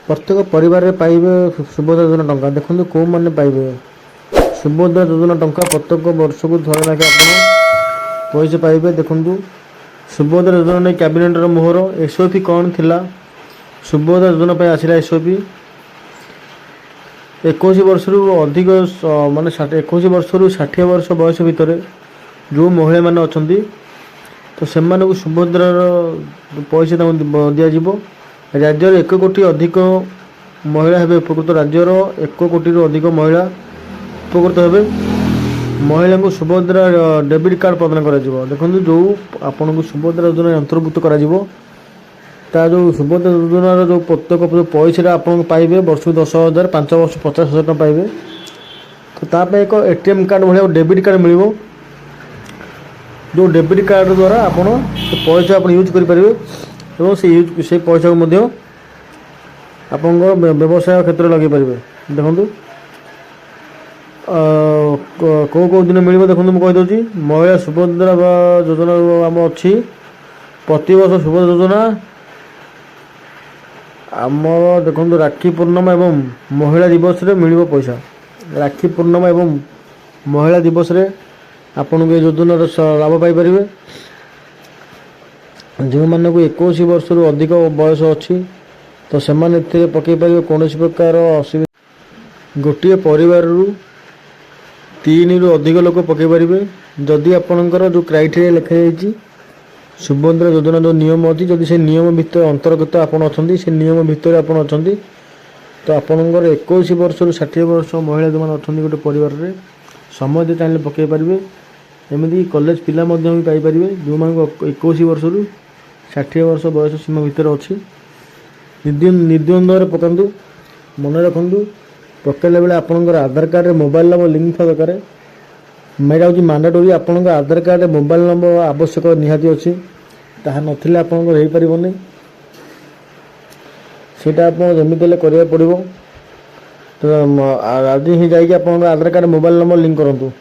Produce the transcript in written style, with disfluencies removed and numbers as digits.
प्रत्येक परिवार पाइबे सुभद्रा योजना टंका देखो कौ मैंने पाइबे सुभद्रा योजना टंका प्रत्येक वर्ष को थोड़े लाखे आप पैसा पाइबे। देखु सुभद्रा योजना नहीं कैबिनेट मोहर एसओपी कौन थिला सुभद्रा योजना पे आसला एसओपी 21 वर्ष रु अधिक माने 21 वर्ष रु 60 वर्ष बयस भितर जो महिला मैंने अच्छा तो से सुभद्रार पैसा दि राज्य 1 कोटी अधिक महिला हे उपकृत राज्यर 1 कोटी अधिक महिला उपकृत हे महिला को सुभद्रा डेबिट कार्ड प्रदान कर देखो जो आपन को सुभद्रा योजना अंतर्भुक्त कर जो सुभद्रा योजनार जो प्रत्येक पैसा आप पाइबे वर्ष 10,000 5 वर्ष 50,000 टका पाइबे तो ताप एक एटीएम कार्ड भाई डेबिट कार्ड मिल जो डेबिट कार्ड द्वारा आप पैसा आप यूज करेंगे और से पैसा को आप व्यवसाय क्षेत्र लगे पारे। देखो कौ कौ दिन मिल देखो मुझे कहीदे महिला सुभद्रा योजना आम अच्छी प्रति वर्ष सुभद्रा योजना आमर देखो राखी पूर्णिमा एवं महिला दिवस रे मिल पैसा राखी पूर्णिमा एवं महिला दिवस रे आपन को योजनार लाभ पाइपर जो मानक 21 वर्ष रु अधिक बयस अच्छी तो से पकई पारे कौन प्रकार असुविधा गोटे परिवार रु 3 रु अधिक लोक पकई पारे जदि आपणकर जो क्राइटेरिया लिखा सुभद्रा योजना जो नियम अच्छी जदि से नियम भितर अंतर्गत आपन अच्छा से नियम भितर आप अच्छा तो आपणकर 21 वर्ष रु 60 वर्ष महिला जो मैंने अच्छा गोटे परिवार में समझे चाहिए पकई पारे एमती कॉलेज पिला भी पाइपर जो मान 21 वर्ष रु 60 वर्ष बयस सीमा भितर अच्छी निर्द्वंद्व पकातु मन रखु पकड़ला बेले आपंकर आधार कार्ड मोबाइल नंबर लिंक था दरकार मेरा हूँ मांडाटोरी आपंक आधार कार्ड मोबाइल नंबर आवश्यक निहाती अच्छी ताहा नथिले आपंकर हो पारिबनी सेटा आप जमीते करा पड़ो तो आज ही जाकि आप आधार कार्ड मोबाइल नंबर लिंक करूँ।